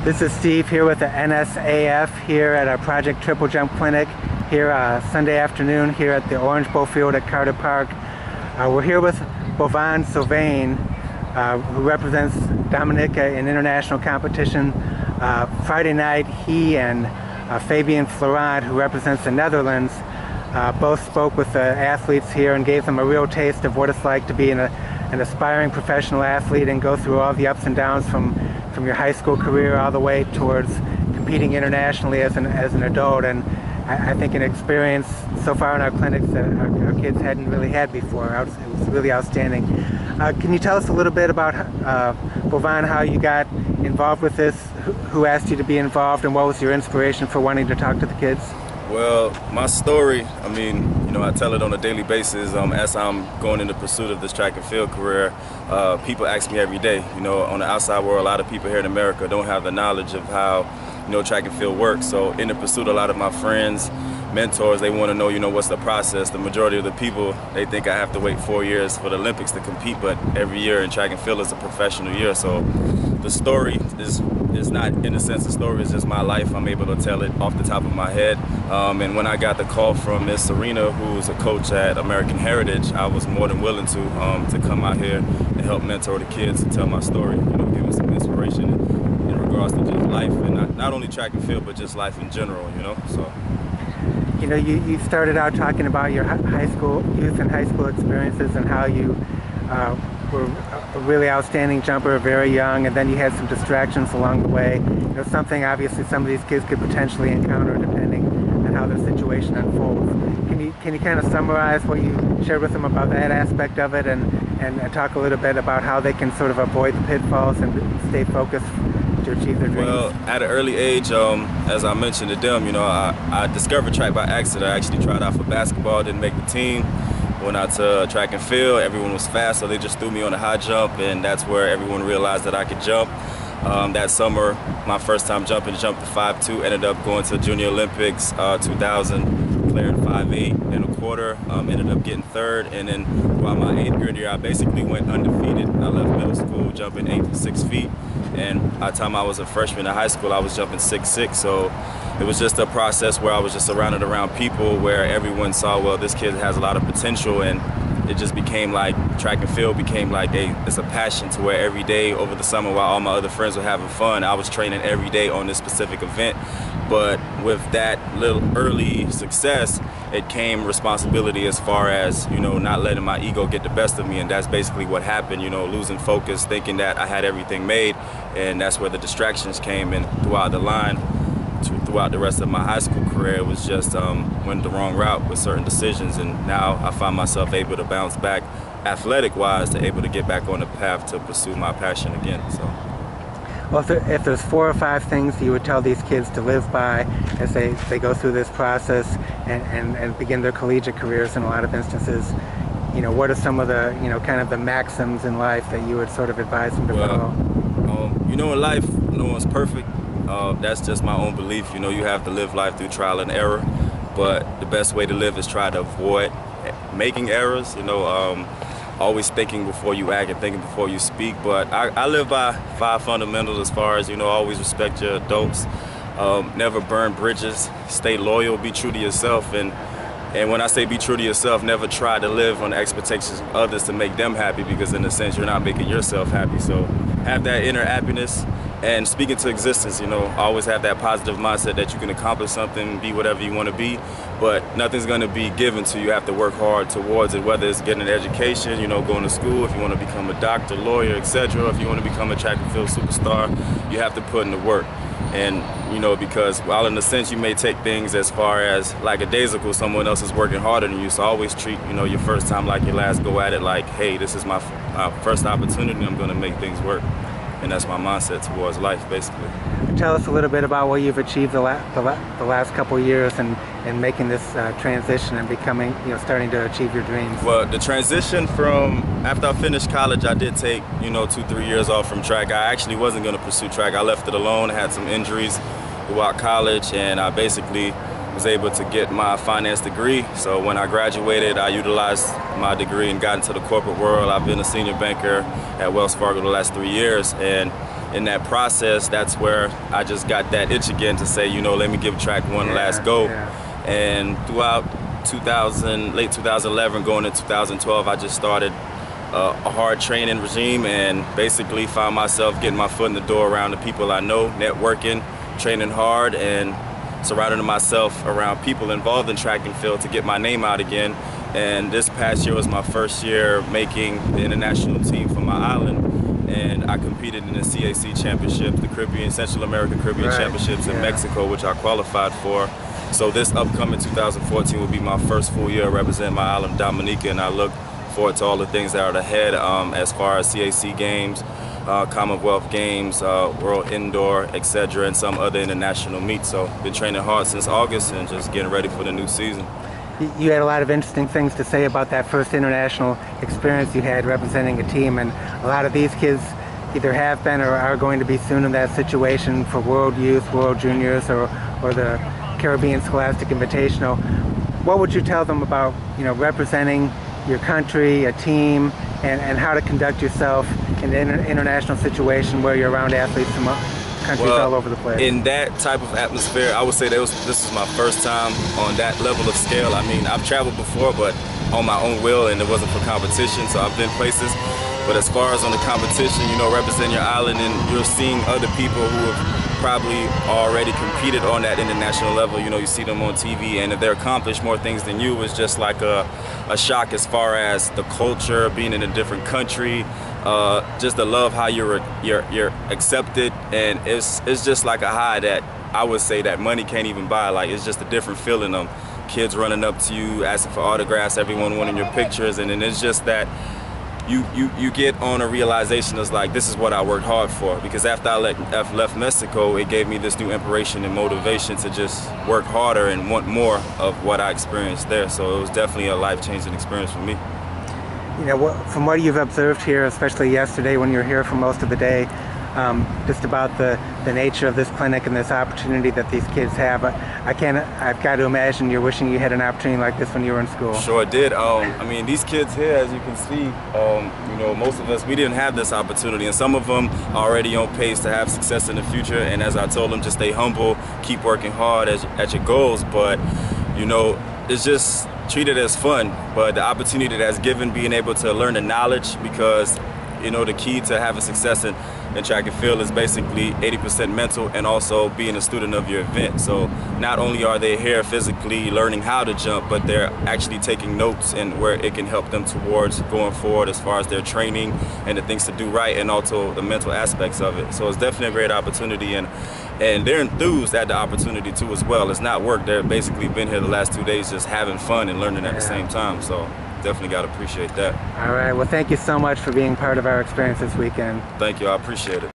This is Steve here with the NSAF here at our Project Triple Jump Clinic here Sunday afternoon here at the Orange Bowl Field at Carter Park. We're here with Bavon Sylvain, who represents Dominica in international competition. Friday night, he and Fabien Florent, who represents the Netherlands, both spoke with the athletes here and gave them a real taste of what it's like to be an aspiring professional athlete and go through all the ups and downs from your high school career all the way towards competing internationally as an adult. And I think an experience so far in our clinics that our kids hadn't really had before. It was really outstanding. Can you tell us a little bit about, Bavon, how you got involved with this, who asked you to be involved, and what was your inspiration for wanting to talk to the kids? Well, my story, I tell it on a daily basis. As I'm going in the pursuit of this track and field career, people ask me every day, on the outside world, a lot of people here in America don't have the knowledge of how, track and field works. So in the pursuit, a lot of my friends, mentors, they want to know, what's the process. The majority of the people, they think I have to wait 4 years for the Olympics to compete, but every year in track and field is a professional year. So the story is not, in a sense, the story is just my life. I'm able to tell it off the top of my head. And when I got the call from Miss Serena, who's a coach at American Heritage, I was more than willing to come out here and help mentor the kids and tell my story, give them some inspiration in regards to just life, and not only track and field, but just life in general, so. You started out talking about your youth and high school experiences and how you were a really outstanding jumper, very young, and then you had some distractions along the way. Something obviously some of these kids could potentially encounter depending on how their situation unfolds. Can you kind of summarize what you shared with them about that aspect of it, and talk a little bit about how they can sort of avoid the pitfalls and stay focused to achieve their dreams? Well, at an early age, as I mentioned to them, I discovered track by accident. I actually tried out for basketball, didn't make the team. Went out to track and field, everyone was fast, so they just threw me on a high jump, and that's where everyone realized that I could jump. That summer, my first time jumping, jumped to 5'2", ended up going to Junior Olympics 2000, cleared 5'8" and a quarter, ended up getting third, and then while my 8th grade year, I basically went undefeated. I left middle school jumping 6 feet, and by the time I was a freshman in high school, I was jumping 6'6", so it was just a process where I was just surrounded around people where everyone saw, well, this kid has a lot of potential, and it just became like track and field became like it's a passion to where every day over the summer while all my other friends were having fun, I was training every day on this specific event. But with that little early success, it came responsibility as far as, not letting my ego get the best of me, and that's basically what happened, losing focus, thinking that I had everything made, and that's where the distractions came in throughout the line. Throughout the rest of my high school career, it was just went the wrong route with certain decisions, and now I find myself able to bounce back athletic-wise, to able to get back on the path to pursue my passion again. So. Well, if there's 4 or 5 things you would tell these kids to live by as they go through this process and begin their collegiate careers in a lot of instances, what are some of the, kind of the maxims in life that you would sort of advise them to follow? In life, no one's perfect. That's just my own belief. You have to live life through trial and error, but the best way to live is try to avoid making errors. Always thinking before you act and thinking before you speak. But I live by 5 fundamentals as far as, always respect your adults, never burn bridges, stay loyal, be true to yourself. And when I say be true to yourself, never try to live on the expectations of others to make them happy, because in a sense you're not making yourself happy. So have that inner happiness and speak into existence. Always have that positive mindset that you can accomplish something, be whatever you want to be, but nothing's going to be given to you. You have to work hard towards it, whether it's getting an education, going to school, if you want to become a doctor, lawyer, etc. If you want to become a track and field superstar, you have to put in the work. And because while in a sense you may take things as far as like a daisical, someone else is working harder than you, so always treat your first time like your last go at it, like, hey, this is my first opportunity, I'm going to make things work. And that's my mindset towards life, basically. Tell us a little bit about what you've achieved the last couple of years and making this transition and becoming, starting to achieve your dreams. Well, the transition from after I finished college, I did take, 2-3 years off from track. I actually wasn't going to pursue track. I left it alone, had some injuries throughout college, and I basically was able to get my finance degree. So when I graduated, I utilized my degree and got into the corporate world. I've been a senior banker at Wells Fargo the last 3 years, and in that process, that's where I just got that itch again to say, you know, let me give track one last go. And throughout late 2011 going into 2012, I just started a hard training regime and basically found myself getting my foot in the door around the people I know, networking, training hard, and surrounding myself around people involved in track and field to get my name out again. And this past year was my first year making the international team for my island, and I competed in the CAC Championships, the Central American Caribbean Championships in Mexico, which I qualified for. So this upcoming 2014 will be my first full year representing my island, Dominica, and I look forward to all the things that are ahead as far as CAC games, Commonwealth Games, World Indoor, etc., and some other international meets. So been training hard since August and just getting ready for the new season. You had a lot of interesting things to say about that first international experience you had representing a team, and a lot of these kids either have been or are going to be soon in that situation for World Youth, World Juniors, or the Caribbean Scholastic Invitational. What would you tell them about, you know, representing your country, a team, and how to conduct yourself in an international situation where you're around athletes from countries all over the place? In that type of atmosphere, I would say this is my first time on that level of scale. I mean, I've traveled before, but on my own will, and it wasn't for competition, so I've been places. But as far as on the competition, you know, representing your island, and you're seeing other people who have probably already competed on that international level. You know, you see them on TV, and if they're accomplished more things than you, it's just like a shock as far as the culture, being in a different country, just the love, how you're accepted, and it's just like a high that I would say that money can't even buy. Like, it's just a different feeling of kids running up to you, asking for autographs, everyone wanting your pictures, and then it's just that you get on a realization that's like, this is what I worked hard for. Because after I left Mexico, it gave me this new inspiration and motivation to just work harder and want more of what I experienced there. So it was definitely a life-changing experience for me. You know, from what you've observed here, especially yesterday when you were here for most of the day, just about the nature of this clinic and this opportunity that these kids have, I've got to imagine you're wishing you had an opportunity like this when you were in school. Sure did. I mean, these kids here, as you can see, you know, most of us, we didn't have this opportunity, and some of them are already on pace to have success in the future. And as I told them, just stay humble, keep working hard at your goals. But, you know, it's just treat it as fun. But the opportunity that's given, being able to learn the knowledge, because, you know, the key to having success in track and field is basically 80% mental and also being a student of your event. So not only are they here physically learning how to jump, but they're actually taking notes and where it can help them towards going forward as far as their training and the things to do right, and also the mental aspects of it. So it's definitely a great opportunity, and they're enthused at the opportunity too as well. It's not work. They're basically been here the last 2 days just having fun and learning at the same time. So definitely got to appreciate that. All right. Well, thank you so much for being part of our experience this weekend. Thank you. I appreciate it.